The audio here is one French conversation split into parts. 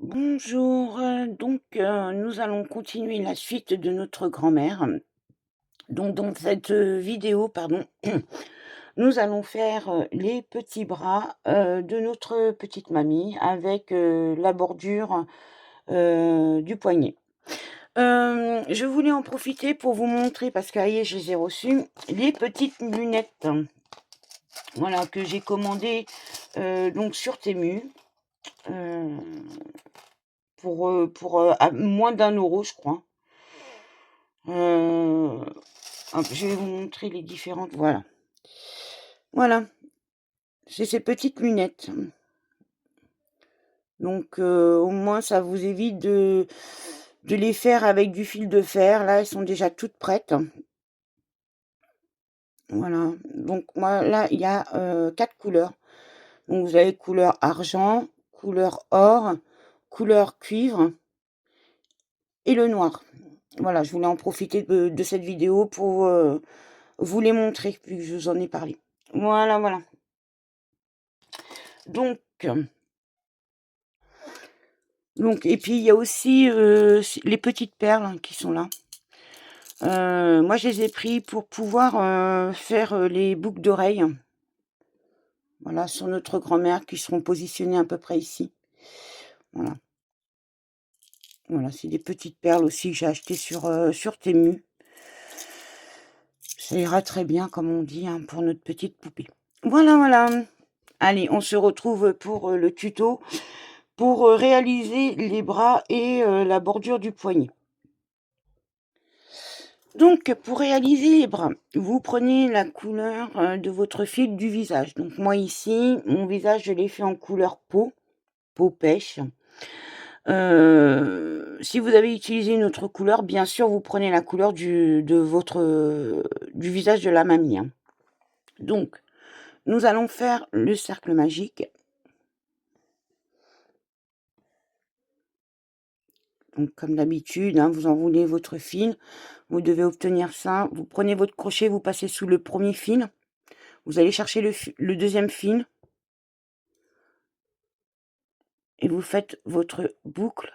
Bonjour, nous allons continuer la suite de notre grand-mère. Donc dans cette, vidéo, pardon, nous allons faire, les petits bras, de notre petite mamie avec, la bordure, du poignet. Je voulais en profiter pour vous montrer, parce que ça y est, je les ai reçues, les petites lunettes, voilà, que j'ai commandées, donc sur Temu, heu, à moins d'1 € je crois. Heu, Hop, je vais vous montrer les différentes, voilà. Voilà, c'est ces petites lunettes. Donc au moins ça vous évite de les faire avec du fil de fer. Là, elles sont déjà toutes prêtes. Voilà, donc moi là, il y a, 4 couleurs. Donc vous avez couleur argent, couleur or, couleur cuivre et le noir. Voilà, je voulais en profiter de cette vidéo pour, vous les montrer, vu que je vous en ai parlé. Voilà, voilà. Donc et puis il y a aussi, les petites perles, hein, qui sont là. Moi je les ai pris pour pouvoir, faire, les boucles d'oreilles, voilà, sur notre grand-mère, qui seront positionnées à peu près ici. Voilà. Voilà, c'est des petites perles aussi que j'ai achetées sur Temu. Ça ira très bien, comme on dit, hein, pour notre petite poupée. Voilà, voilà. Allez, on se retrouve pour, le tuto, pour, réaliser les bras et la bordure du poignet. Donc, pour réaliser les bras, vous prenez la couleur, de votre fil du visage. Donc moi ici, mon visage, je l'ai fait en couleur peau pêche. Si vous avez utilisé une autre couleur, bien sûr, vous prenez la couleur du visage de la mamie, hein. Donc, nous allons faire le cercle magique. Donc comme d'habitude, hein, vous enroulez votre fil. Vous devez obtenir ça. Vous prenez votre crochet, vous passez sous le premier fil. Vous allez chercher le deuxième fil et vous faites votre boucle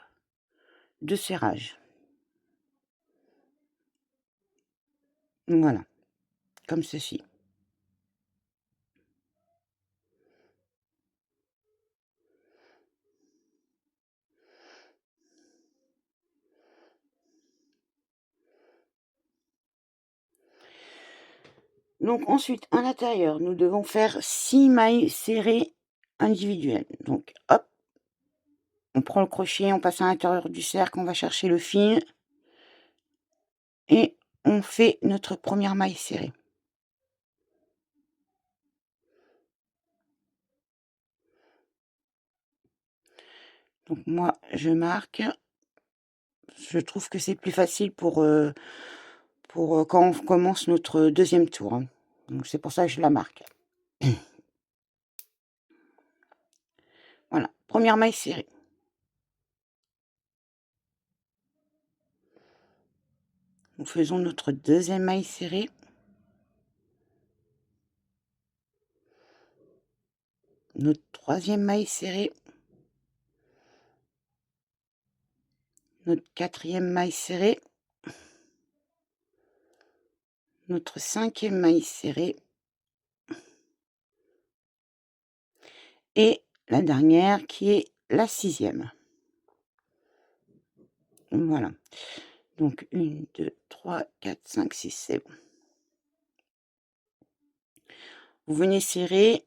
de serrage. Voilà, comme ceci. Donc ensuite, à l'intérieur, nous devons faire 6 mailles serrées individuelles. Donc hop, on prend le crochet, on passe à l'intérieur du cercle, on va chercher le fil et on fait notre première maille serrée. Donc moi, je marque. Je trouve que c'est plus facile pour quand on commence notre deuxième tour, hein. Donc c'est pour ça que je la marque. Voilà, première maille serrée. Nous faisons notre deuxième maille serrée. Notre troisième maille serrée. Notre quatrième maille serrée. Notre cinquième maille serrée. Et la dernière qui est la sixième. Voilà. Donc 1, 2, 3, 4, 5, 6, c'est bon. Vous venez serrer.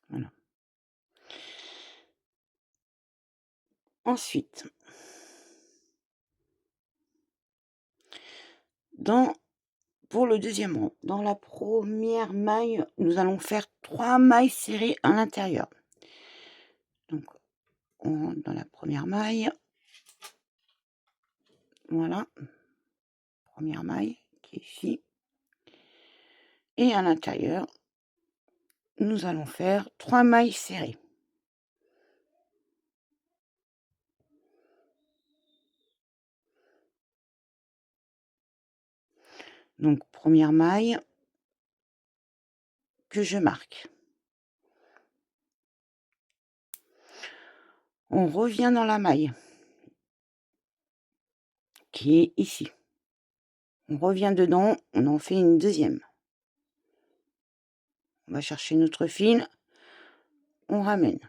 Voilà. Ensuite, pour le deuxième rang, dans la première maille, nous allons faire 3 mailles serrées à l'intérieur. Donc on rentre dans la première maille. Voilà. Première maille qui est ici. Et à l'intérieur, nous allons faire 3 mailles serrées. Donc première maille que je marque. On revient dans la maille qui est ici. On revient dedans, on en fait une deuxième. On va chercher notre fil, on ramène.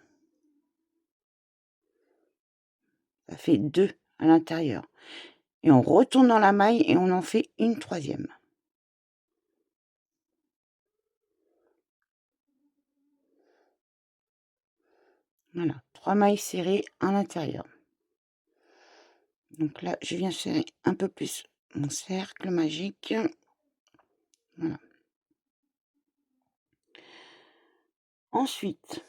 Ça fait 2 à l'intérieur. Et on retourne dans la maille et on en fait une troisième. Voilà, 3 mailles serrées à l'intérieur. Donc là, je viens serrer un peu plus mon cercle magique. Voilà. Ensuite,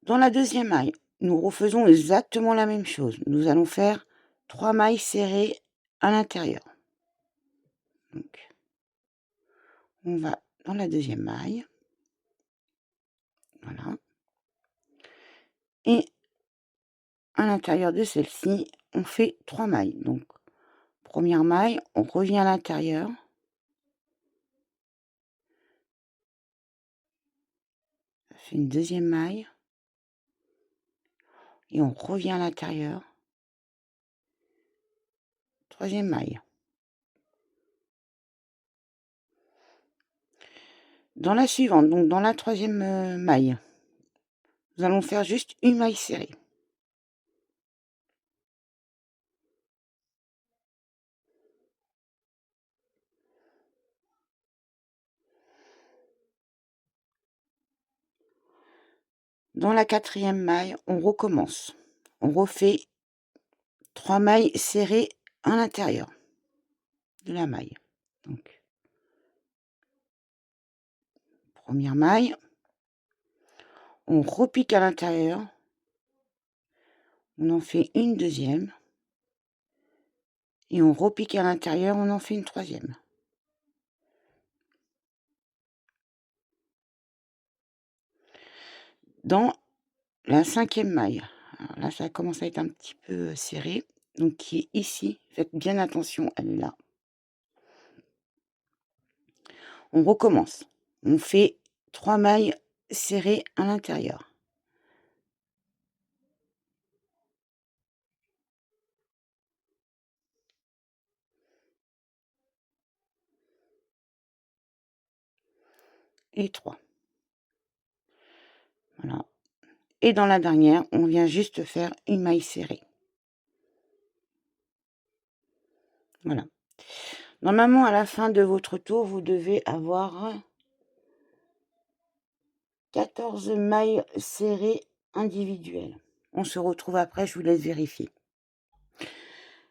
dans la deuxième maille, nous refaisons exactement la même chose. Nous allons faire 3 mailles serrées à l'intérieur. Donc, on va dans la deuxième maille. Voilà. Et à l'intérieur de celle-ci, on fait 3 mailles. Donc, première maille, on revient à l'intérieur. Ça fait une deuxième maille. Et on revient à l'intérieur. Troisième maille. Dans la suivante, donc dans la troisième maille, nous allons faire juste une maille serrée. Dans la quatrième maille, on recommence. On refait 3 mailles serrées à l'intérieur de la maille. Donc, première maille, on repique à l'intérieur, on en fait une deuxième, et on repique à l'intérieur, on en fait une troisième. Dans la cinquième maille, alors là ça commence à être un petit peu serré, donc qui est ici, faites bien attention, elle est là. On recommence, on fait 3 mailles serrées à l'intérieur. Et 3. Voilà. Et dans la dernière, on vient juste faire une maille serrée. Voilà. Normalement, à la fin de votre tour, vous devez avoir 14 mailles serrées individuelles. On se retrouve après, je vous laisse vérifier.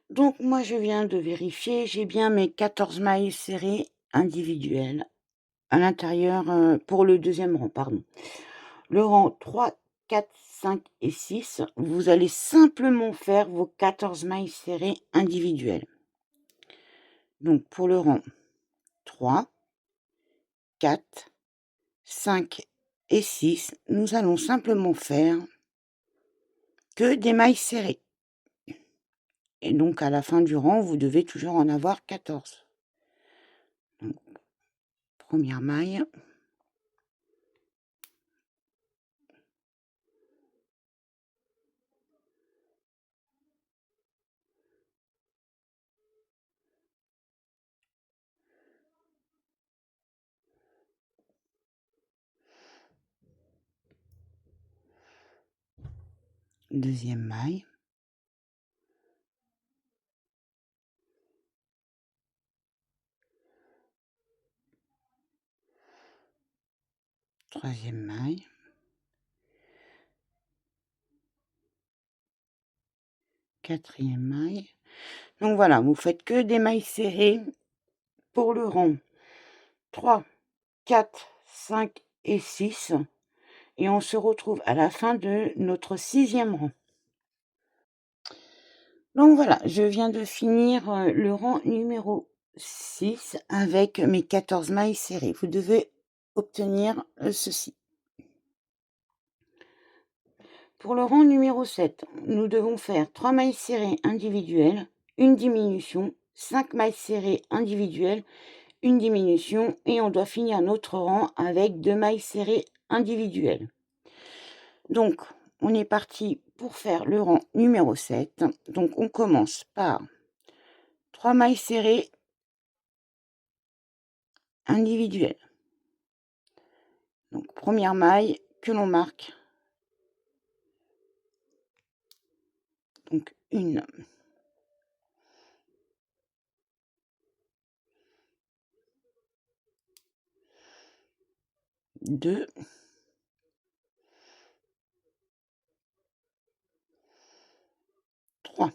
Donc, moi, je viens de vérifier, j'ai bien mes 14 mailles serrées individuelles à l'intérieur, pour le deuxième rang, pardon. Le rang 3, 4, 5 et 6, vous allez simplement faire vos 14 mailles serrées individuelles. Donc, pour le rang 3, 4, 5 et 6, nous allons simplement faire que des mailles serrées. Et donc, à la fin du rang, vous devez toujours en avoir 14. Donc, première maille. Deuxième maille. Troisième maille. Quatrième maille. Donc voilà, vous faites que des mailles serrées pour le rang 3, 4, 5 et 6. Et on se retrouve à la fin de notre 6e rang. Donc voilà, je viens de finir le rang numéro 6 avec mes 14 mailles serrées. Vous devez obtenir ceci. Pour le rang numéro 7, nous devons faire 3 mailles serrées individuelles, une diminution, 5 mailles serrées individuelles une diminution et on doit finir notre rang avec 2 mailles serrées individuelles. Donc, on est parti pour faire le rang numéro 7. Donc, on commence par 3 mailles serrées individuelles. Donc, première maille que l'on marque. Donc, 1, 2, 3.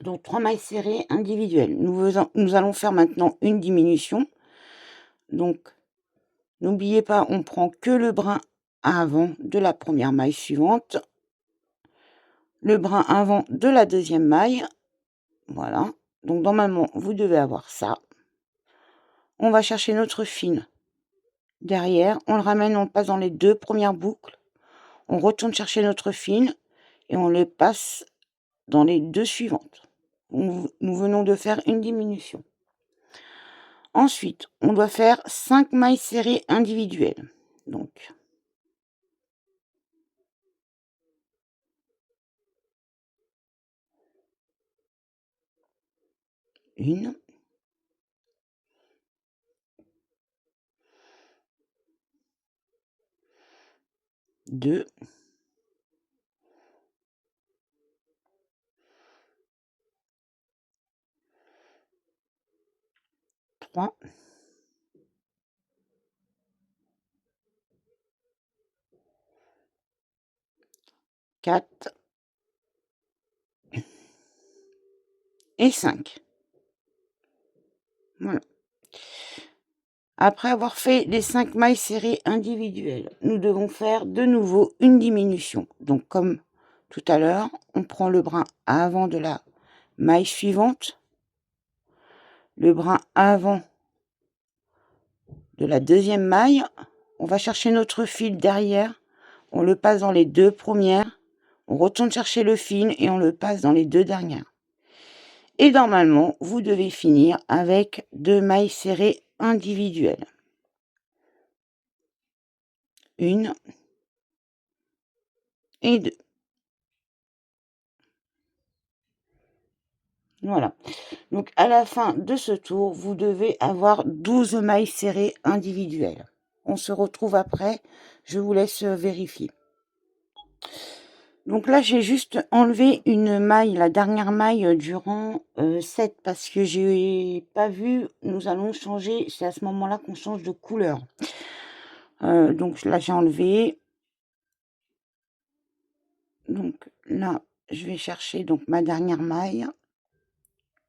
Donc 3 mailles serrées individuelles. Nous allons faire maintenant une diminution. Donc, n'oubliez pas, on prend que le brin avant de la première maille suivante, le brin avant de la deuxième maille. Voilà. Donc normalement, vous devez avoir ça. On va chercher notre fil derrière, on le ramène, on le passe dans les 2 premières boucles. On retourne chercher notre fil et on le passe dans les 2 suivantes. Nous venons de faire une diminution. Ensuite, on doit faire 5 mailles serrées individuelles. Donc, une, 2, 3, 4 et 5. Voilà. Après avoir fait les 5 mailles serrées individuelles, nous devons faire de nouveau une diminution. Donc, comme tout à l'heure, on prend le brin avant de la maille suivante, le brin avant de la deuxième maille, on va chercher notre fil derrière, on le passe dans les 2 premières, on retourne chercher le fil et on le passe dans les 2 dernières. Et normalement, vous devez finir avec 2 mailles serrées individuelles. Une et 2. Voilà. Donc, à la fin de ce tour, vous devez avoir 12 mailles serrées individuelles. On se retrouve après. Je vous laisse vérifier. Donc là, j'ai juste enlevé une maille, la dernière maille du rang 7, parce que j'ai pas vu. Nous allons changer. C'est à ce moment-là qu'on change de couleur. Donc là, j'ai enlevé. Donc là, je vais chercher donc ma dernière maille.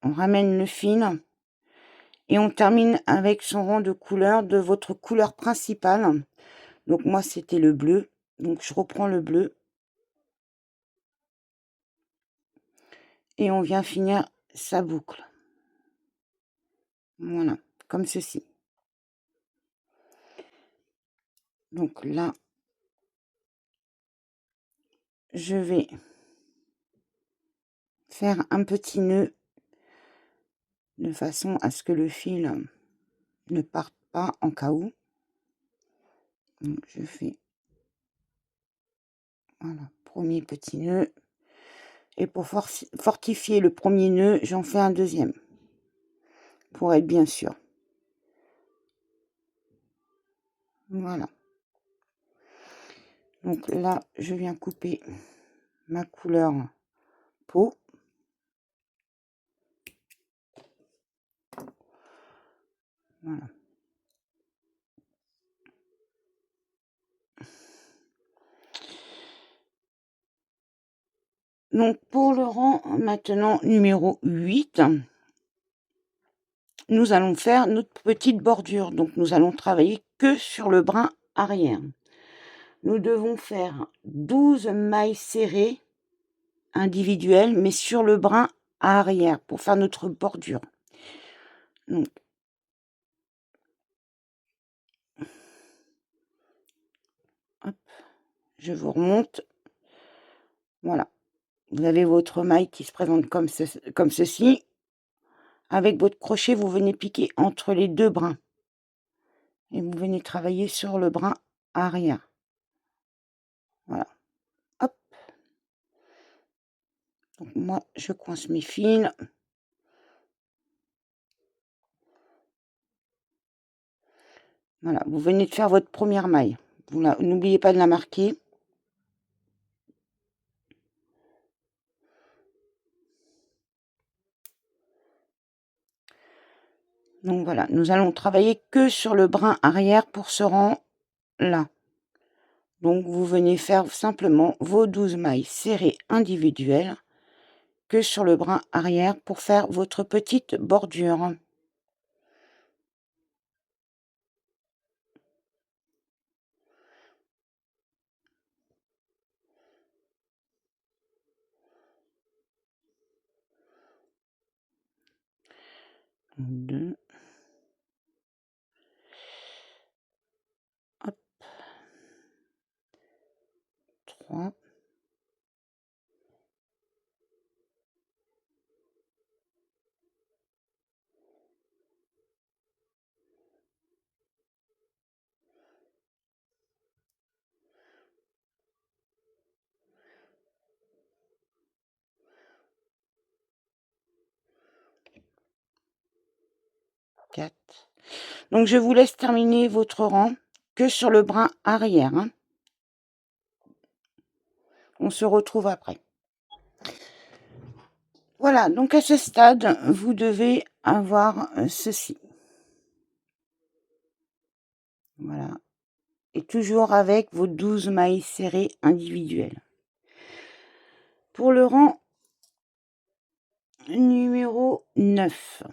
On ramène le fil. Et on termine avec son rang de couleur de votre couleur principale. Donc moi, c'était le bleu. Donc je reprends le bleu. Et on vient finir sa boucle. Voilà, comme ceci. Donc là, je vais faire un petit nœud de façon à ce que le fil ne parte pas en cas où. Donc je fais, voilà, premier petit nœud. Et pour fortifier le premier nœud, j'en fais un deuxième. Pour être bien sûr. Voilà. Donc là, je viens couper ma couleur peau. Voilà. Donc pour le rang maintenant numéro 8, nous allons faire notre petite bordure. Donc nous allons travailler que sur le brin arrière. Nous devons faire 12 mailles serrées individuelles, mais sur le brin arrière pour faire notre bordure. Donc, hop, je vous remonte. Voilà. Vous avez votre maille qui se présente comme ceci. Avec votre crochet, vous venez piquer entre les 2 brins et vous venez travailler sur le brin arrière. Voilà, hop. Donc moi, je coince mes fils. Voilà, vous venez de faire votre première maille. N'oubliez pas de la marquer. Donc voilà, nous allons travailler que sur le brin arrière pour ce rang-là. Donc vous venez faire simplement vos 12 mailles serrées individuelles que sur le brin arrière pour faire votre petite bordure. Deux, hop, 3, 4. Donc je vous laisse terminer votre rang que sur le brin arrière, hein. On se retrouve après. Voilà, donc à ce stade, vous devez avoir ceci. Voilà. Et toujours avec vos 12 mailles serrées individuelles. Pour le rang numéro 9.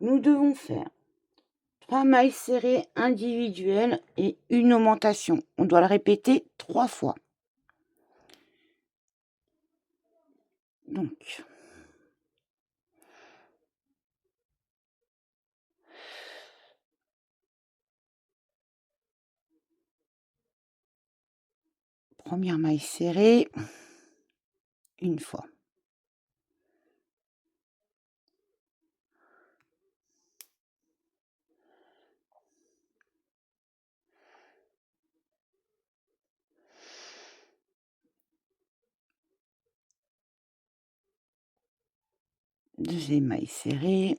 Nous devons faire 3 mailles serrées individuelles et une augmentation. On doit le répéter 3 fois. Donc, première maille serrée, une fois. Deuxième maille serrée.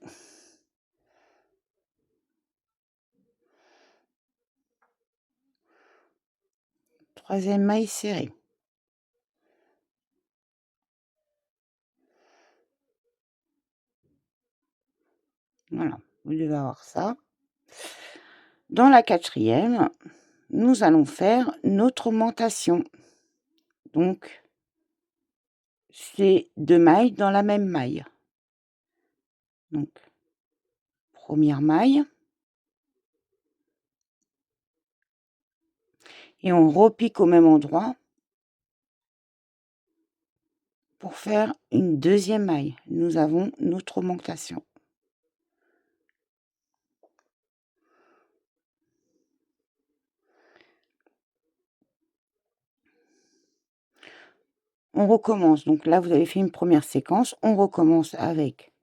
Troisième maille serrée. Voilà, vous devez avoir ça. Dans la quatrième, nous allons faire notre augmentation. Donc, c'est 2 mailles dans la même maille. Donc, première maille. Et on repique au même endroit pour faire une deuxième maille. Nous avons notre augmentation. On recommence. Donc là, vous avez fait une première séquence. On recommence avec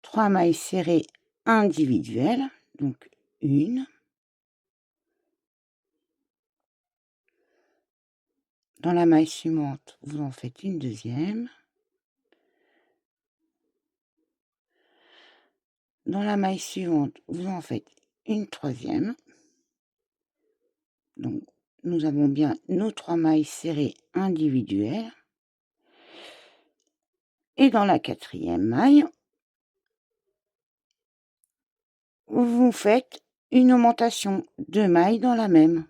3 mailles serrées individuelles. Donc, une. Dans la maille suivante, vous en faites une deuxième. Dans la maille suivante, vous en faites une troisième. Donc, nous avons bien nos 3 mailles serrées individuelles. Et dans la quatrième maille, vous faites une augmentation de mailles dans la même.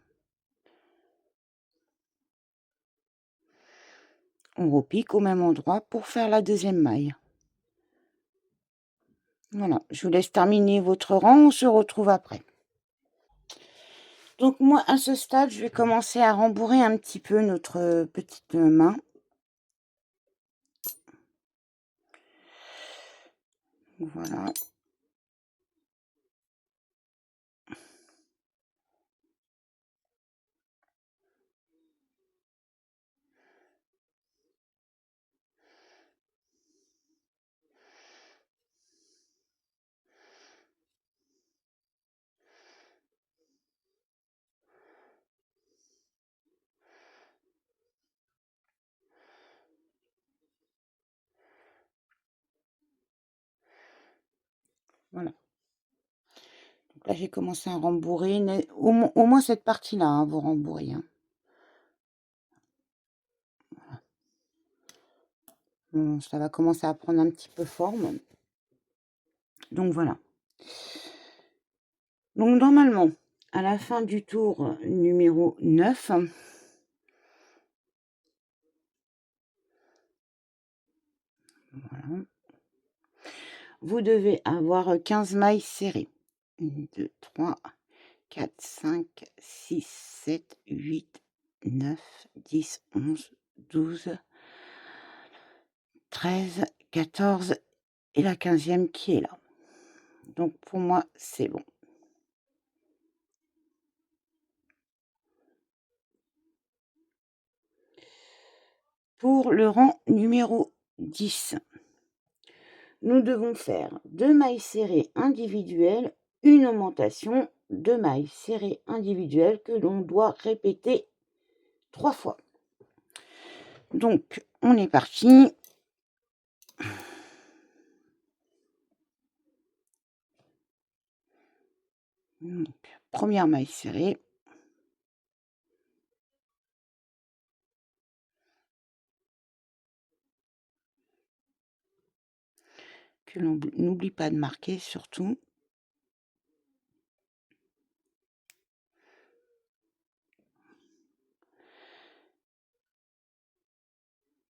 On repique au même endroit pour faire la deuxième maille. Voilà, je vous laisse terminer votre rang, on se retrouve après. Donc moi, à ce stade, je vais commencer à rembourrer un petit peu notre petite main. Voilà. Voilà. Donc là, j'ai commencé à rembourrer. Au moins cette partie-là, hein, vous rembourrez. Hein. Voilà. Bon, ça va commencer à prendre un petit peu forme. Donc voilà. Donc normalement, à la fin du tour numéro 9, voilà, vous devez avoir 15 mailles serrées. 1, 2, 3, 4, 5, 6, 7, 8, 9, 10, 11, 12, 13, 14 et la 15e qui est là. Donc pour moi, c'est bon. Pour le rang numéro 10, nous devons faire 2 mailles serrées individuelles, une augmentation, 2 mailles serrées individuelles que l'on doit répéter 3 fois. Donc, on est parti. Donc, première maille serrée. Que l'on n'oublie pas de marquer surtout.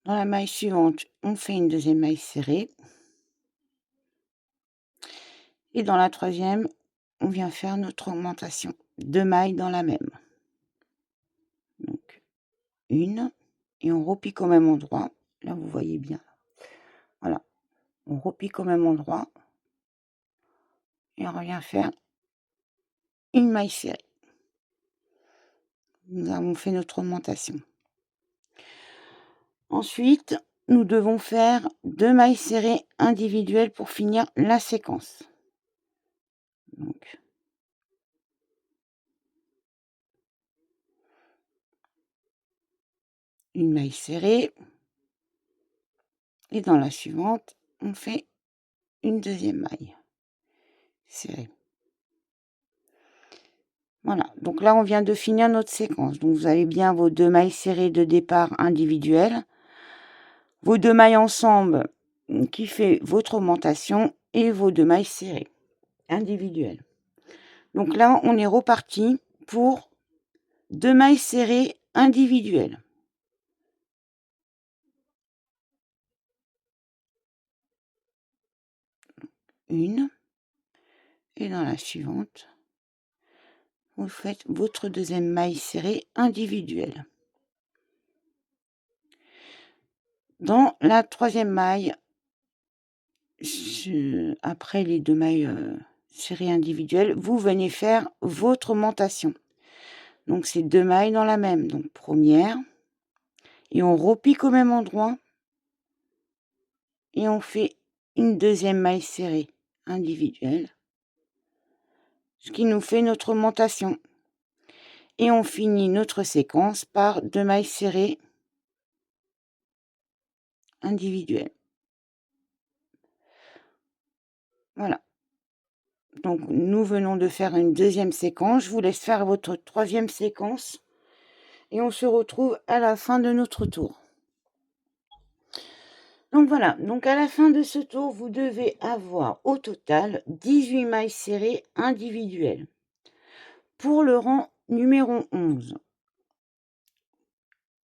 Dans la maille suivante, on fait une deuxième maille serrée. Et dans la troisième, on vient faire notre augmentation. 2 mailles dans la même. Donc, une. Et on repique au même endroit. Là, vous voyez bien. Voilà. On repique au même endroit. Et on revient faire une maille serrée. Nous avons fait notre augmentation. Ensuite, nous devons faire 2 mailles serrées individuelles pour finir la séquence. Donc, une maille serrée. Et dans la suivante, on fait une deuxième maille serrée. Voilà, donc là, on vient de finir notre séquence. Donc, vous avez bien vos 2 mailles serrées de départ individuelles, vos 2 mailles ensemble qui fait votre augmentation et vos 2 mailles serrées individuelles. Donc là, on est reparti pour 2 mailles serrées individuelles. Une. Et dans la suivante, vous faites votre deuxième maille serrée individuelle. Dans la troisième maille, après les 2 mailles serrées individuelles, vous venez faire votre augmentation. Donc c'est 2 mailles dans la même. Donc première, et on repique au même endroit, et on fait une deuxième maille serrée individuelle, ce qui nous fait notre augmentation. Et on finit notre séquence par 2 mailles serrées individuelles. Voilà. Donc, nous venons de faire une deuxième séquence. Je vous laisse faire votre troisième séquence. Et on se retrouve à la fin de notre tour. Donc voilà. Donc à la fin de ce tour, vous devez avoir au total 18 mailles serrées individuelles. Pour le rang numéro 11,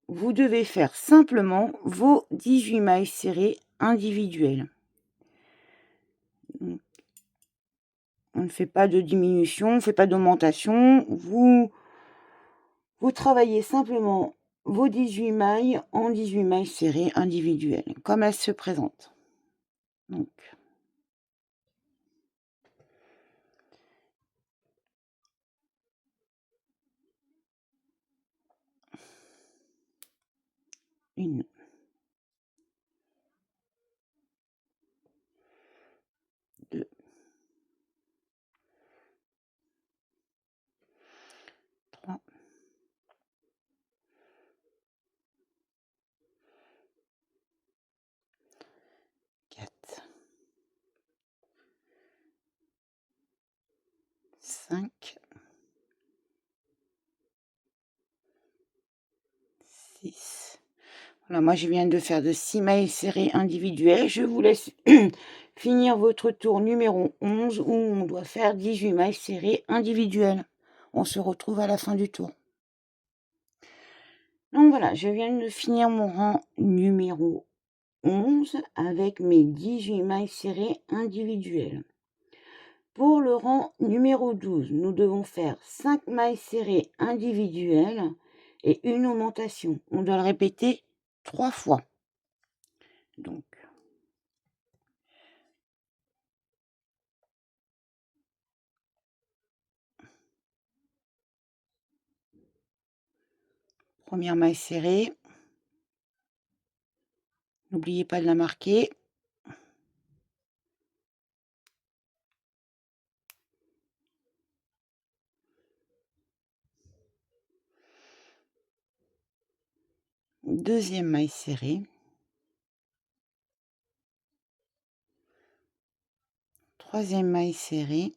vous devez faire simplement vos 18 mailles serrées individuelles. On ne fait pas de diminution, on ne fait pas d'augmentation. Vous travaillez simplement vos 18 mailles en 18 mailles serrées individuelles, comme elles se présentent. Donc, une, deux, trois, quatre, Voilà, moi je viens de faire de 6 mailles serrées individuelles. Je vous laisse finir votre tour numéro 11 où on doit faire 18 mailles serrées individuelles. On se retrouve à la fin du tour. Donc voilà, je viens de finir mon rang numéro 11 avec mes 18 mailles serrées individuelles. Pour le rang numéro 12, nous devons faire 5 mailles serrées individuelles et une augmentation. On doit le répéter 3 fois. Donc, première maille serrée. N'oubliez pas de la marquer. Deuxième maille serrée. Troisième maille serrée.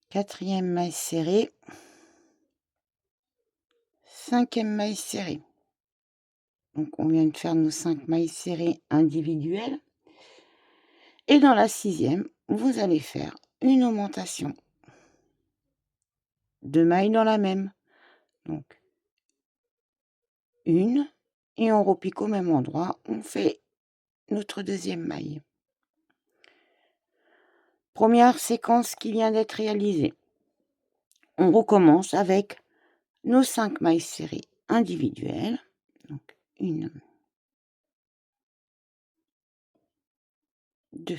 Quatrième maille serrée. Cinquième maille serrée. Donc on vient de faire nos 5 mailles serrées individuelles. Et dans la sixième, vous allez faire une augmentation. 2 mailles dans la même. Donc une. Et on repique au même endroit. On fait notre deuxième maille. Première séquence qui vient d'être réalisée. On recommence avec nos 5 mailles serrées individuelles. Donc, 1, 2,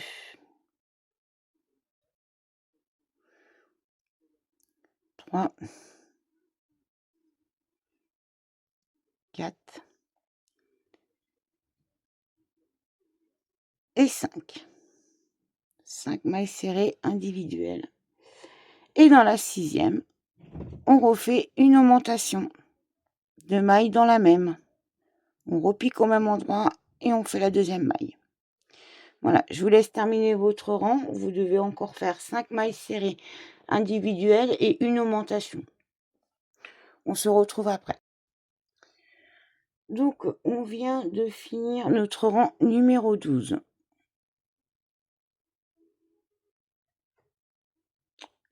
3, 4 et 5. 5 mailles serrées individuelles. Et dans la sixième, on refait une augmentation. 2 mailles dans la même. On repique au même endroit et on fait la deuxième maille. Voilà, je vous laisse terminer votre rang. Vous devez encore faire 5 mailles serrées individuelles et une augmentation. On se retrouve après. Donc, on vient de finir notre rang numéro 12.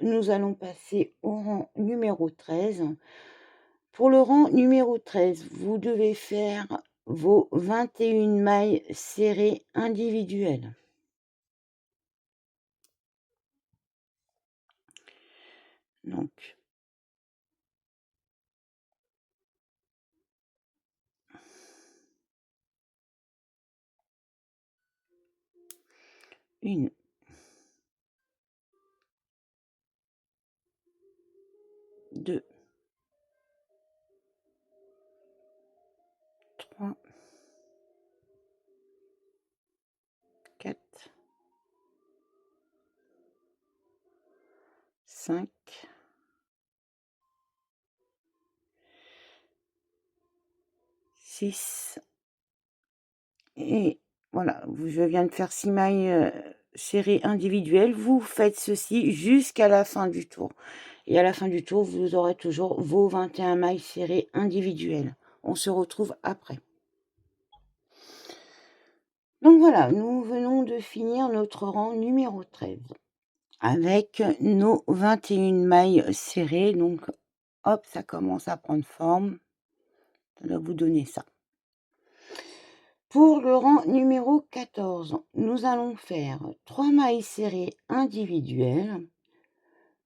Nous allons passer au rang numéro 13. Pour le rang numéro 13, vous devez faire vos 21 mailles serrées individuelles. Donc, une, 2, 3, 4, 5, 6 et voilà, je viens de faire 6 mailles serrées individuelles. Vous faites ceci jusqu'à la fin du tour. Et à la fin du tour, vous aurez toujours vos 21 mailles serrées individuelles. On se retrouve après. Donc voilà, nous venons de finir notre rang numéro 13 avec nos 21 mailles serrées. Donc hop, ça commence à prendre forme. Ça doit vous donner ça. Pour le rang numéro 14, nous allons faire 3 mailles serrées individuelles,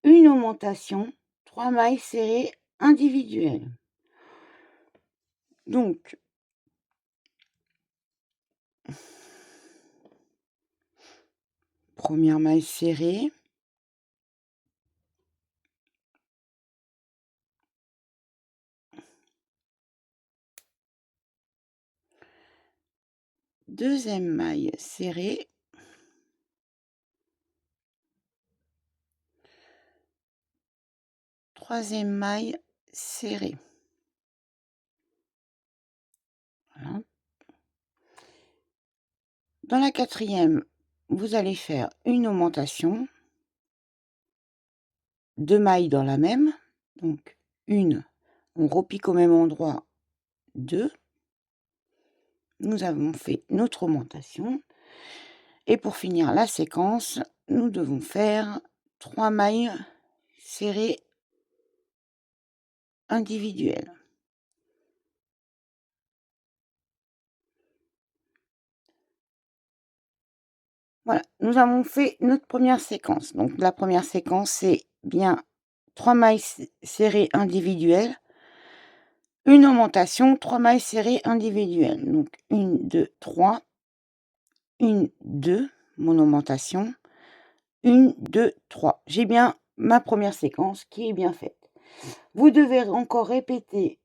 une augmentation, 3 mailles serrées individuelles. Donc, première maille serrée, deuxième maille serrée, troisième maille serrée. Voilà. Dans la quatrième, vous allez faire une augmentation, 2 mailles dans la même, donc une, on repique au même endroit 2. Nous avons fait notre augmentation. Et pour finir la séquence, nous devons faire 3 mailles serrées individuelles. Voilà, nous avons fait notre première séquence. Donc la première séquence, c'est bien 3 mailles serrées individuelles, une augmentation, 3 mailles serrées individuelles. Donc 1, 2, 3, 1, 2, mon augmentation, 1, 2, 3. J'ai bien ma première séquence qui est bien faite. Vous devez encore répéter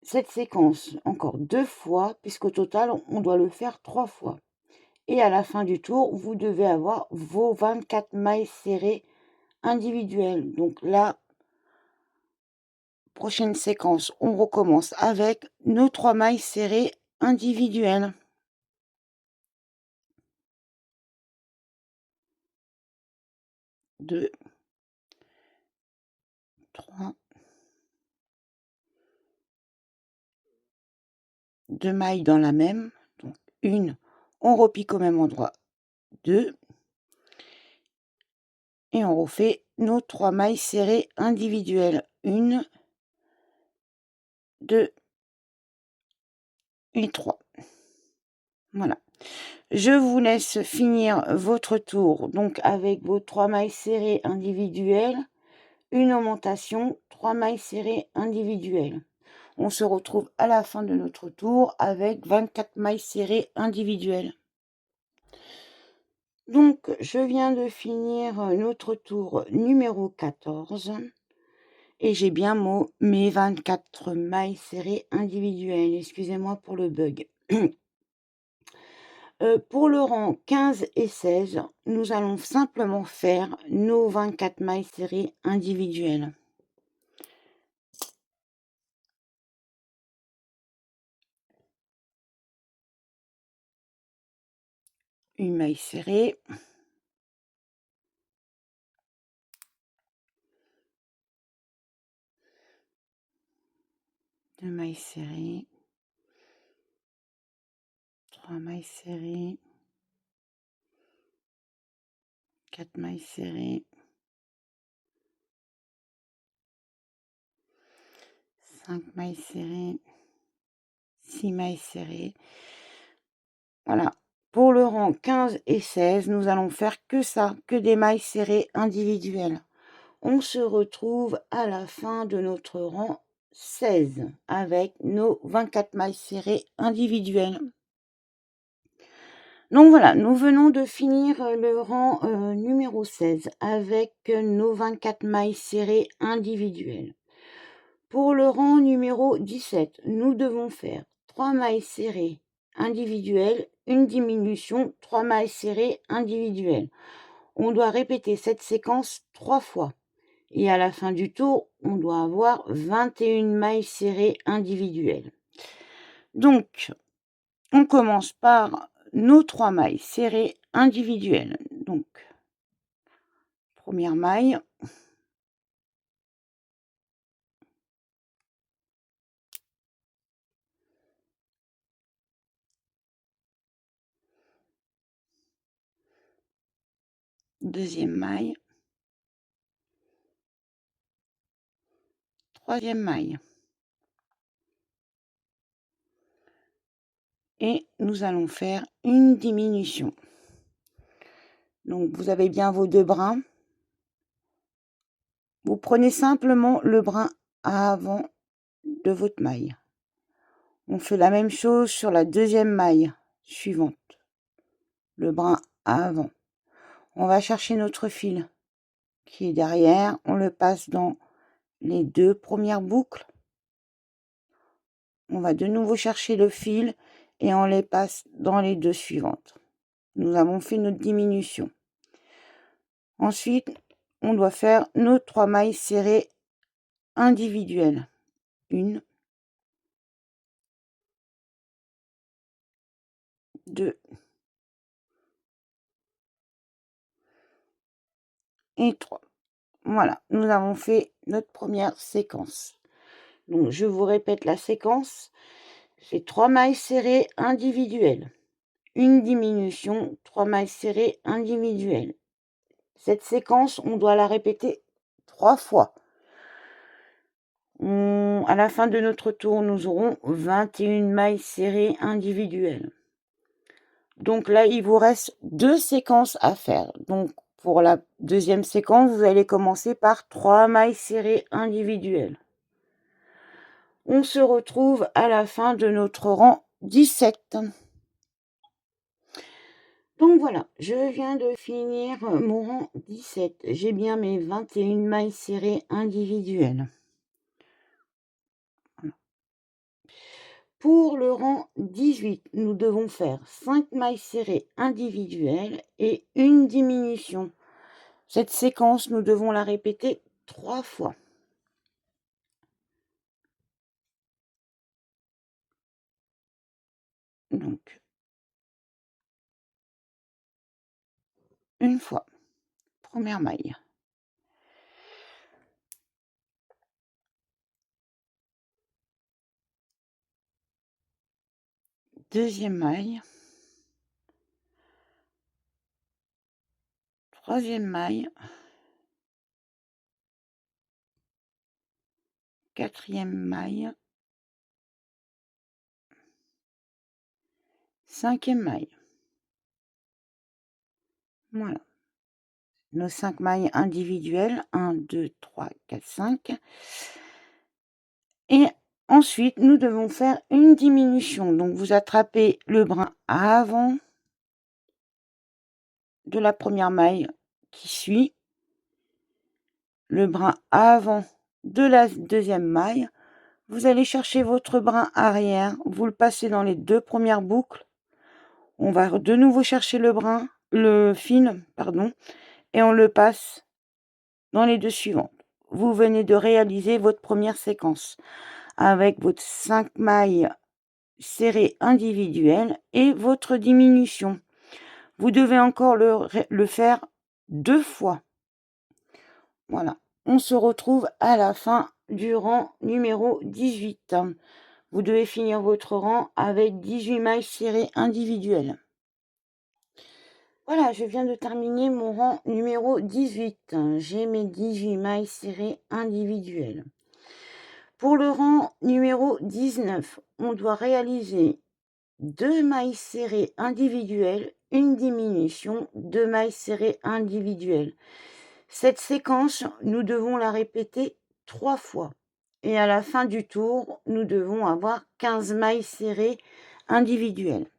cette séquence encore 2 fois, puisqu'au total, on doit le faire 3 fois. Et à la fin du tour, vous devez avoir vos 24 mailles serrées individuelles. Donc la prochaine séquence, on recommence avec nos 3 mailles serrées individuelles. 2, 3, 2 mailles dans la même, donc une, on repique au même endroit, 2, et on refait nos 3 mailles serrées individuelles, 1, 2 et 3. Voilà. Je vous laisse finir votre tour donc avec vos 3 mailles serrées individuelles, une augmentation, 3 mailles serrées individuelles. On se retrouve à la fin de notre tour avec 24 mailles serrées individuelles. Donc, je viens de finir notre tour numéro 14 et j'ai bien mes 24 mailles serrées individuelles. Excusez-moi pour le bug. Pour le rang 15 et 16, nous allons simplement faire nos 24 mailles serrées individuelles. Une maille serrée. Deux mailles serrées. 3 mailles serrées. 4 mailles serrées. 5 mailles serrées. 6 mailles serrées. Voilà. Pour le rang 15 et 16, nous allons faire que ça, que des mailles serrées individuelles. On se retrouve à la fin de notre rang 16 avec nos 24 mailles serrées individuelles. Donc voilà, nous venons de finir le rang numéro 16 avec nos 24 mailles serrées individuelles. Pour le rang numéro 17, nous devons faire 3 mailles serrées individuelles, une diminution, 3 mailles serrées individuelles. On doit répéter cette séquence 3 fois. Et à la fin du tour, on doit avoir 21 mailles serrées individuelles. Donc, on commence par nos 3 mailles serrées individuelles. Donc, première maille. Deuxième maille. Troisième maille. Et nous allons faire une diminution. Donc, vous avez bien vos 2 brins. Vous prenez simplement le brin avant de votre maille. On fait la même chose sur la deuxième maille suivante. Le brin avant. On va chercher notre fil qui est derrière. On le passe dans les 2 premières boucles. On va de nouveau chercher le fil et on les passe dans les 2 suivantes. Nous avons fait notre diminution. Ensuite, on doit faire nos 3 mailles serrées individuelles. 1, 2 et 3. Voilà, nous avons fait notre première séquence. Donc, je vous répète la séquence. C'est 3 mailles serrées individuelles. Une diminution, 3 mailles serrées individuelles. Cette séquence, on doit la répéter 3 fois. À la fin de notre tour, nous aurons 21 mailles serrées individuelles. Donc là, il vous reste 2 séquences à faire. Donc, pour la deuxième séquence, vous allez commencer par 3 mailles serrées individuelles. On se retrouve à la fin de notre rang 17. Donc voilà, je viens de finir mon rang 17. J'ai bien mes 21 mailles serrées individuelles. Voilà. Pour le rang 18, nous devons faire 5 mailles serrées individuelles et une diminution. Cette séquence, nous devons la répéter 3 fois. Donc, une fois, première maille. Deuxième maille. Troisième maille. Quatrième maille. Cinquième maille. Voilà. Nos 5 mailles individuelles. 1, 2, 3, 4, 5. Et ensuite, nous devons faire une diminution. Donc, vous attrapez le brin avant de la première maille qui suit, le brin avant de la deuxième maille. Vous allez chercher votre brin arrière, vous le passez dans les 2 premières boucles. On va de nouveau chercher le fil, et on le passe dans les 2 suivantes. Vous venez de réaliser votre première séquence avec votre 5 mailles serrées individuelles et votre diminution. Vous devez encore le faire 2 fois. Voilà. On se retrouve à la fin du rang numéro 18. Vous devez finir votre rang avec 18 mailles serrées individuelles. Voilà, je viens de terminer mon rang numéro 18. J'ai mes 18 mailles serrées individuelles. Pour le rang numéro 19, on doit réaliser 2 mailles serrées individuelles, une diminution, 2 mailles serrées individuelles. Cette séquence, nous devons la répéter 3 fois. Et à la fin du tour, nous devons avoir 15 mailles serrées individuelles.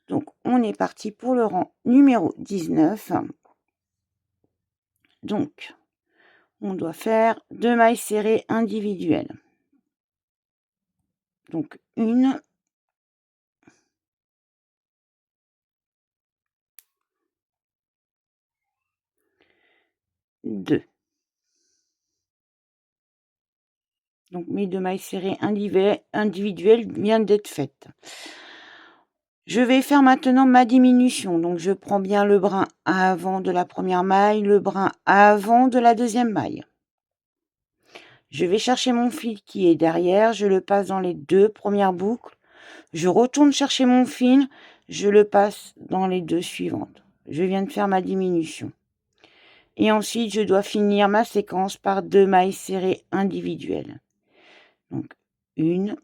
Donc, on est parti pour le rang numéro 19. Donc, on doit faire 2 mailles serrées individuelles. Donc, 1, 2. Donc, mes 2 mailles serrées individuelles viennent d'être faites. Je vais faire maintenant ma diminution. Donc, je prends bien le brin avant de la première maille, le brin avant de la deuxième maille. Je vais chercher mon fil qui est derrière, je le passe dans les 2 premières boucles. Je retourne chercher mon fil, je le passe dans les 2 suivantes. Je viens de faire ma diminution. Et ensuite, je dois finir ma séquence par 2 mailles serrées individuelles. Donc, 1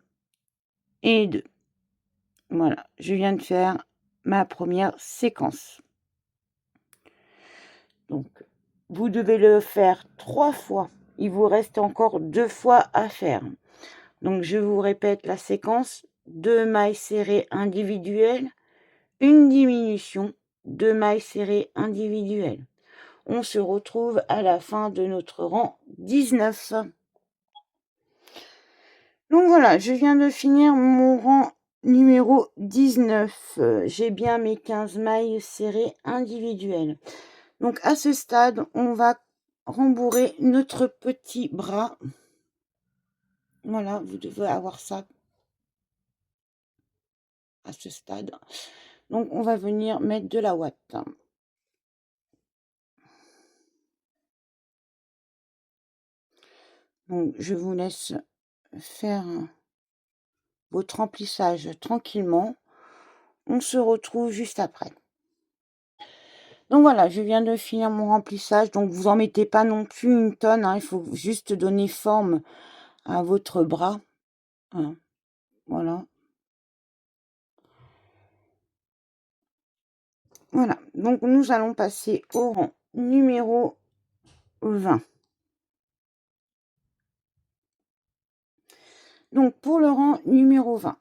et 2. Voilà, je viens de faire ma première séquence. Donc, vous devez le faire 3 fois. Il vous reste encore 2 fois à faire. Donc, je vous répète la séquence. 2 mailles serrées individuelles, une diminution, 2 mailles serrées individuelles. On se retrouve à la fin de notre rang 19. Donc voilà, je viens de finir mon rang numéro 19. J'ai bien mes 15 mailles serrées individuelles. Donc à ce stade, on va rembourrer notre petit bras. Voilà, vous devez avoir ça à ce stade. Donc on va venir mettre de la ouate. Donc je vous laisse faire votre remplissage tranquillement. On se retrouve juste après. Donc voilà, je viens de finir mon remplissage. Donc vous en mettez pas non plus une tonne, hein, il faut juste donner forme à votre bras, hein. Voilà. Voilà, donc nous allons passer au rang numéro 20. Donc pour le rang numéro 20,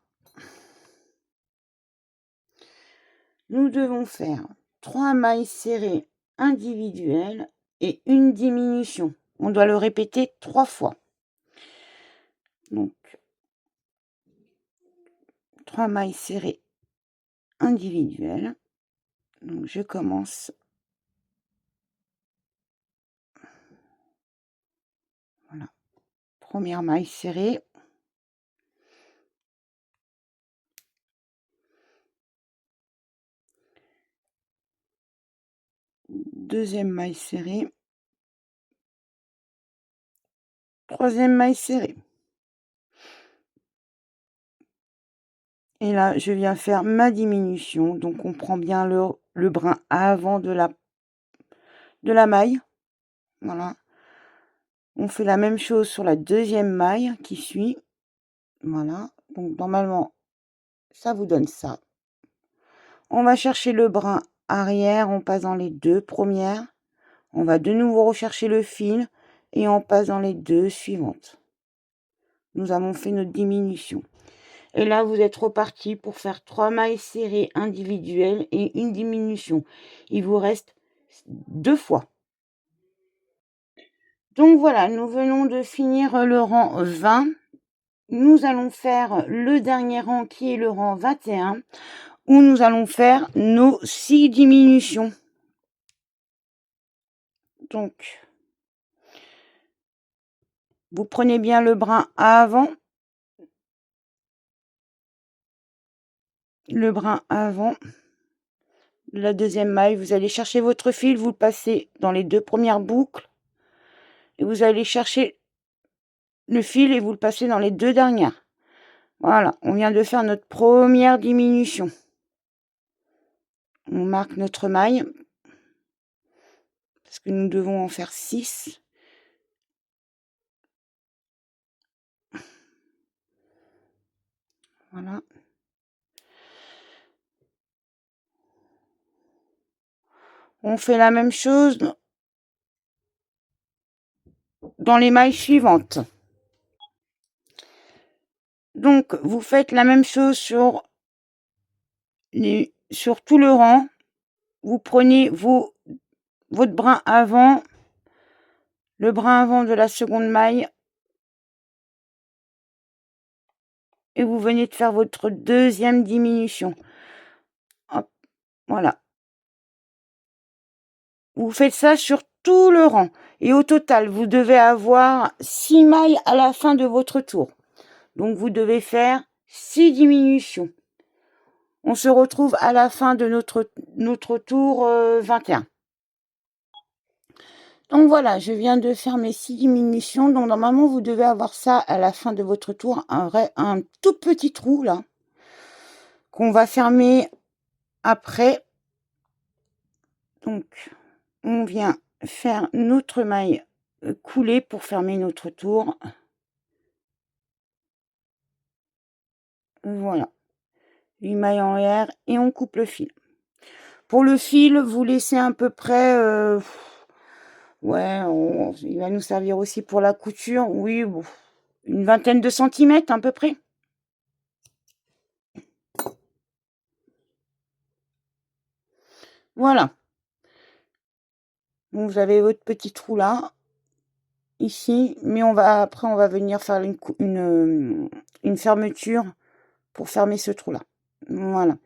nous devons faire 3 mailles serrées individuelles et une diminution. On doit le répéter 3 fois. Donc 3 mailles serrées individuelles. Donc je commence. Voilà. Première maille serrée. Deuxième maille serrée. Troisième maille serrée. Et là, je viens faire ma diminution. Donc on prend bien le brin avant de la maille. Voilà. On fait la même chose sur la deuxième maille qui suit. Voilà. Donc normalement, ça vous donne ça. On va chercher le brin arrière, on passe dans les 2 premières. On va de nouveau rechercher le fil et on passe dans les 2 suivantes. Nous avons fait notre diminution. Et là, vous êtes reparti pour faire 3 mailles serrées individuelles et une diminution. Il vous reste 2 fois. Donc voilà, nous venons de finir le rang 20. Nous allons faire le dernier rang qui est le rang 21, où nous allons faire nos 6 diminutions. Donc, vous prenez bien le brin avant. Le brin avant de la deuxième maille, vous allez chercher votre fil, vous le passez dans les 2 premières boucles. Et vous allez chercher le fil et vous le passez dans les 2 dernières. Voilà, on vient de faire notre première diminution. On marque notre maille parce que nous devons en faire 6. Voilà. On fait la même chose dans les mailles suivantes. Donc, vous faites la même chose sur tout le rang. Vous prenez votre brin avant, le brin avant de la seconde maille, et vous venez de faire votre deuxième diminution. Hop, voilà. Vous faites ça sur tout le rang. Et au total, vous devez avoir 6 mailles à la fin de votre tour. Donc, vous devez faire 6 diminutions. On se retrouve à la fin de notre tour 21. Donc voilà, je viens de faire mes 6 diminutions. Donc normalement, vous devez avoir ça à la fin de votre tour, un tout petit trou là, qu'on va fermer après. Donc, on vient faire notre maille coulée pour fermer notre tour. Voilà. 8 mailles en l'air et on coupe le fil. Pour le fil, vous laissez à peu près... ouais, il va nous servir aussi pour la couture. Oui, bon, une vingtaine de centimètres à peu près. Voilà. Donc, vous avez votre petit trou là, ici. Mais après, on va venir faire une fermeture pour fermer ce trou là. Voilà.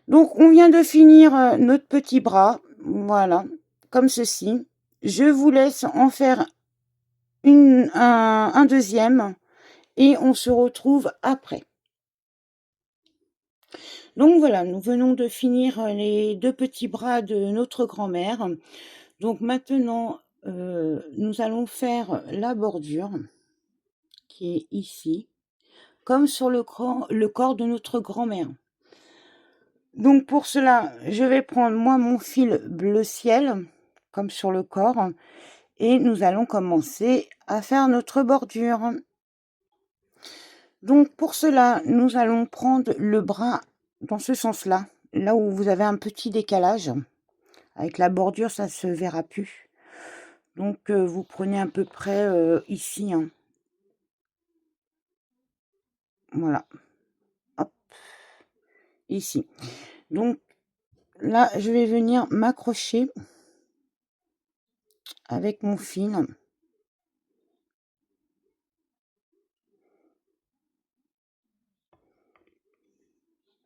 Donc, on vient de finir notre petit bras. Voilà. Comme ceci. Je vous laisse en faire un deuxième. Et on se retrouve après. Donc voilà, nous venons de finir les 2 petits bras de notre grand-mère. Donc maintenant, nous allons faire la bordure qui est ici, comme sur le corps de notre grand-mère. Donc pour cela, je vais prendre moi mon fil bleu ciel, comme sur le corps, et nous allons commencer à faire notre bordure. Donc pour cela, nous allons prendre le bras dans ce sens-là, là où vous avez un petit décalage. Avec la bordure, ça se verra plus. Donc vous prenez à peu près ici, hein. Voilà, hop, ici. Donc là, je vais venir m'accrocher avec mon fil.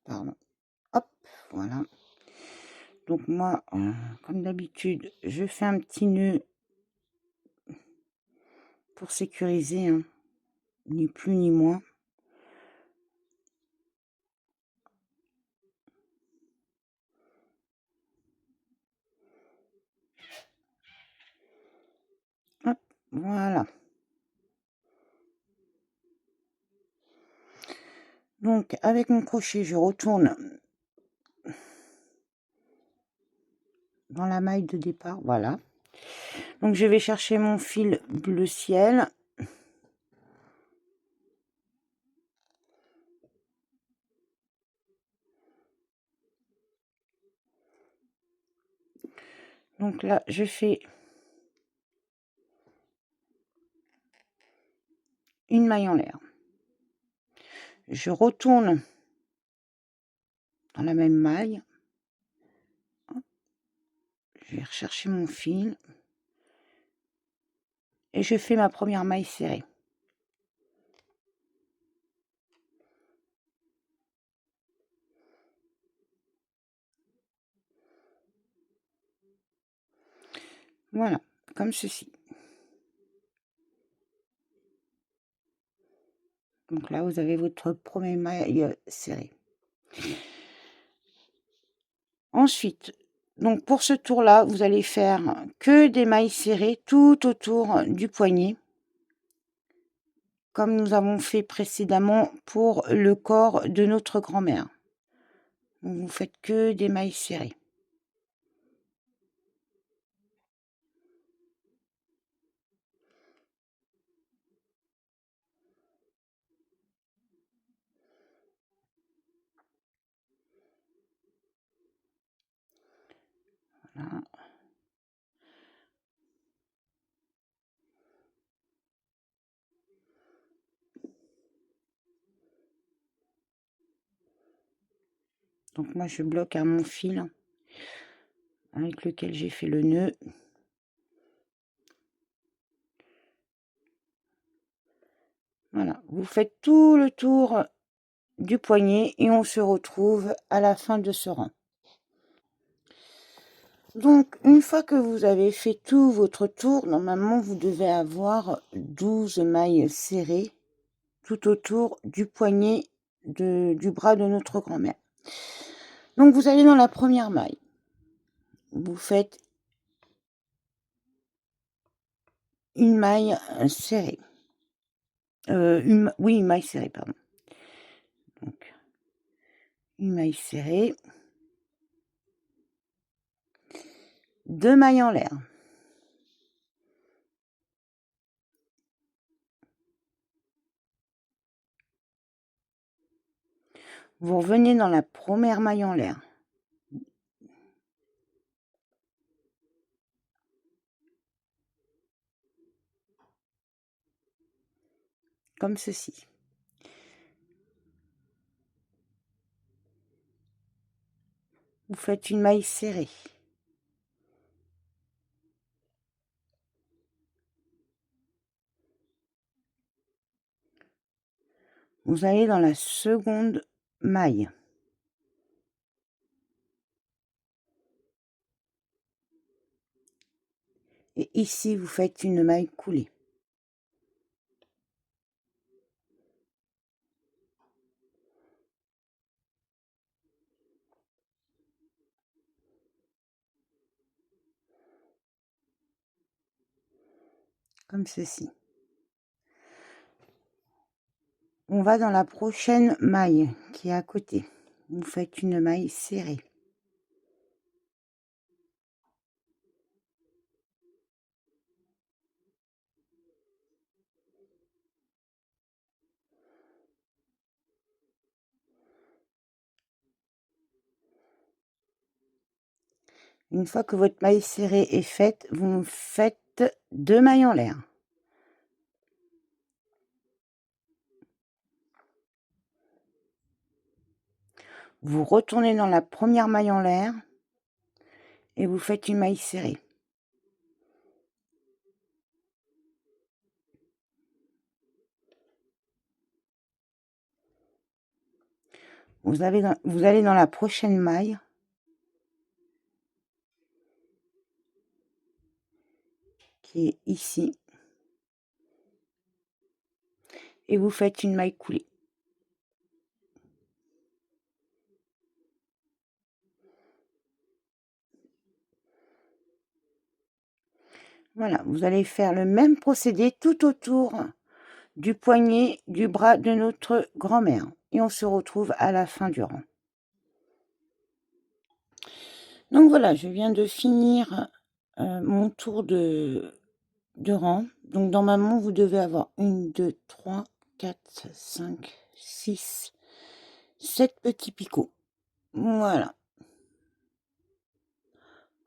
Pardon. Hop, voilà. Donc moi, comme d'habitude, je fais un petit nœud pour sécuriser, hein, ni plus ni moins. Hop, voilà. Donc avec mon crochet, je retourne dans la maille de départ, voilà. Donc je vais chercher mon fil bleu ciel. Donc là, je fais une maille en l'air. Je retourne dans la même maille. Je vais rechercher mon fil. Et je fais ma première maille serrée. Voilà, comme ceci. Donc là, vous avez votre première maille serrée. Ensuite, donc pour ce tour-là, vous allez faire que des mailles serrées tout autour du poignet, comme nous avons fait précédemment pour le corps de notre grand-mère. Vous faites que des mailles serrées. Voilà. Donc moi, je bloque à mon fil avec lequel j'ai fait le nœud. Voilà, vous faites tout le tour du poignet et on se retrouve à la fin de ce rang. Donc, une fois que vous avez fait tout votre tour, normalement, vous devez avoir 12 mailles serrées tout autour du poignet du bras de notre grand-mère. Donc, vous allez dans la première maille. Vous faites une maille serrée. Oui, une maille serrée, pardon. Donc, une maille serrée. 2 mailles en l'air. Vous revenez dans la première maille en l'air. Comme ceci. Vous faites une maille serrée. Vous allez dans la seconde maille. Et ici, vous faites une maille coulée. Comme ceci. On va dans la prochaine maille qui est à côté. Vous faites une maille serrée. Une fois que votre maille serrée est faite, vous faites 2 mailles en l'air. Vous retournez dans la première maille en l'air et vous faites une maille serrée. Vous allez dans la prochaine maille qui est ici et vous faites une maille coulée. Voilà, vous allez faire le même procédé tout autour du poignet du bras de notre grand-mère et on se retrouve à la fin du rang. Donc voilà, je viens de finir mon tour de rang. Donc normalement, vous devez avoir 1, 2, 3, 4, 5, 6, 7 petits picots. Voilà.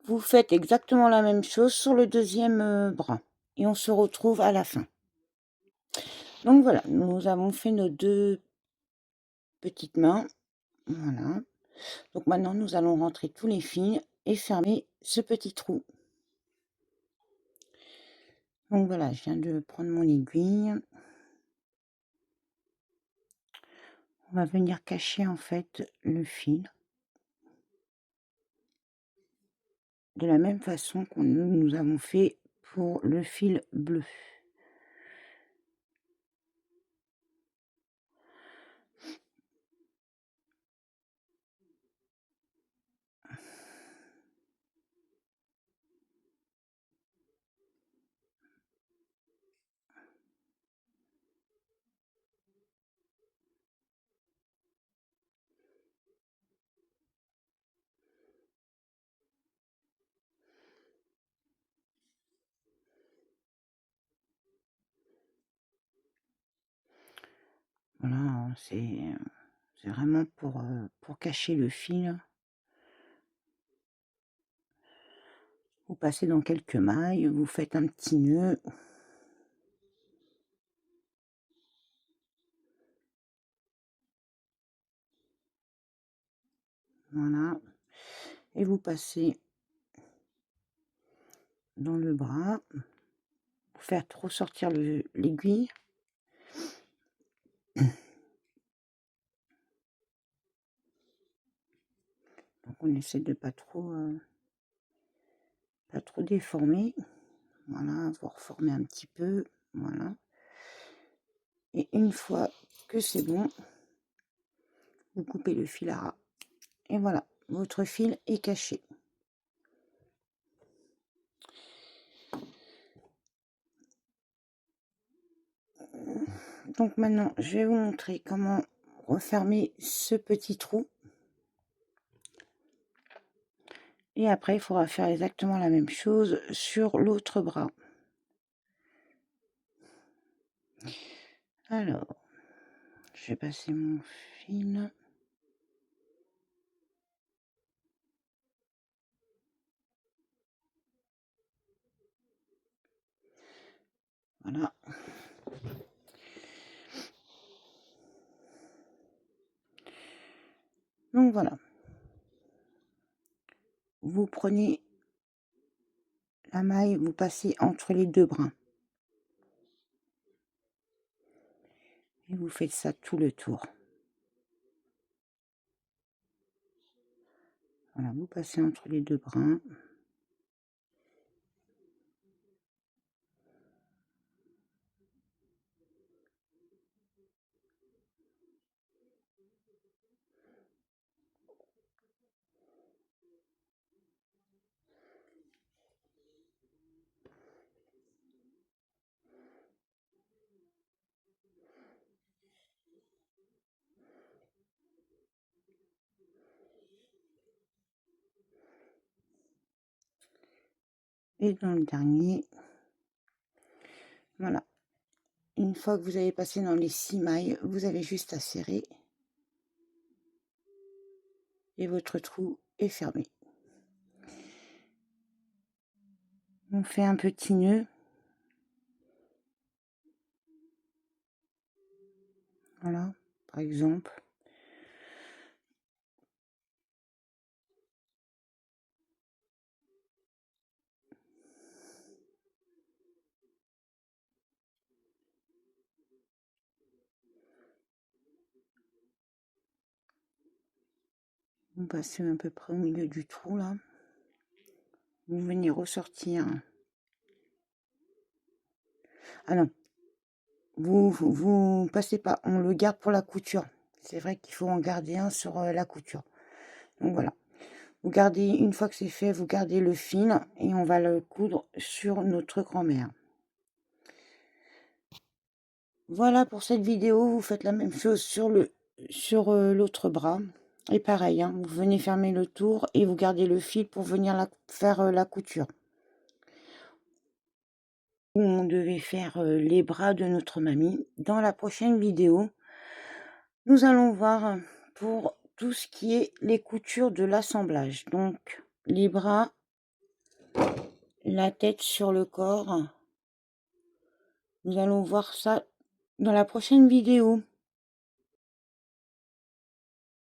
Vous faites exactement la même chose sur le deuxième bras. Et on se retrouve à la fin. Donc voilà, nous avons fait nos 2 petites mains. Voilà. Donc maintenant, nous allons rentrer tous les fils et fermer ce petit trou. Donc voilà, je viens de prendre mon aiguille. On va venir cacher en fait le fil. De la même façon que nous avons fait pour le fil bleu. Voilà, c'est vraiment pour cacher le fil. Vous passez dans quelques mailles, vous faites un petit nœud. Voilà. Et vous passez dans le bras. Pour faire trop sortir l'aiguille. Donc on essaie de pas trop déformer. Voilà, vous reformez un petit peu. Voilà. Et une fois que c'est bon, vous coupez le fil à ras. Et voilà, votre fil est caché. Donc maintenant, je vais vous montrer comment refermer ce petit trou. Et après, il faudra faire exactement la même chose sur l'autre bras. Alors, je vais passer mon fil. Voilà. Donc voilà. Vous prenez la maille, vous passez entre les deux brins. Et vous faites ça tout le tour. Voilà, vous passez entre les deux brins. Et dans le dernier, voilà. Une fois que vous avez passé dans les 6 mailles, vous avez juste à serrer. Et votre trou est fermé. On fait un petit nœud. Voilà, par exemple. Vous passez à peu près au milieu du trou là. Vous venez ressortir. Ah non, vous passez pas, on le garde pour la couture. C'est vrai qu'il faut en garder un sur la couture. Donc voilà. Vous gardez, une fois que c'est fait, vous gardez le fil et on va le coudre sur notre grand-mère. Voilà pour cette vidéo. Vous faites la même chose sur l'autre bras. Et pareil, hein, vous venez fermer le tour et vous gardez le fil pour venir faire la couture. On devait faire les bras de notre mamie. Dans la prochaine vidéo, nous allons voir pour tout ce qui est les coutures de l'assemblage. Donc, les bras, la tête sur le corps. Nous allons voir ça dans la prochaine vidéo.